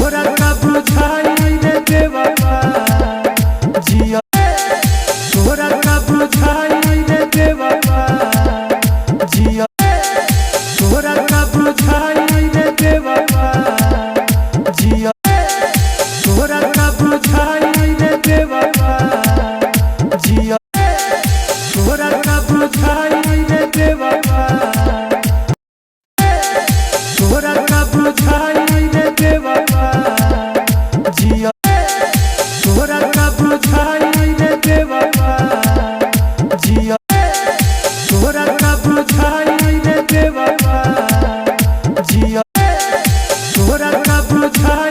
तोरा का बुझाई रे बेवफा जिया, तोरा का बुझाई रे बेवफा जिया, तोरा का बुझाई रे बेवफा जिया, तोरा का बुझाई रे बेवफा जिया, तोरा का बुझाई रे बेवफा, तोरा का बुझाई रे बेवफा जिया, तोरा का बुझाई रे बेवफा जिया, तोरा का बुझाई रे बेवफा जिया, तोरा का बुझाई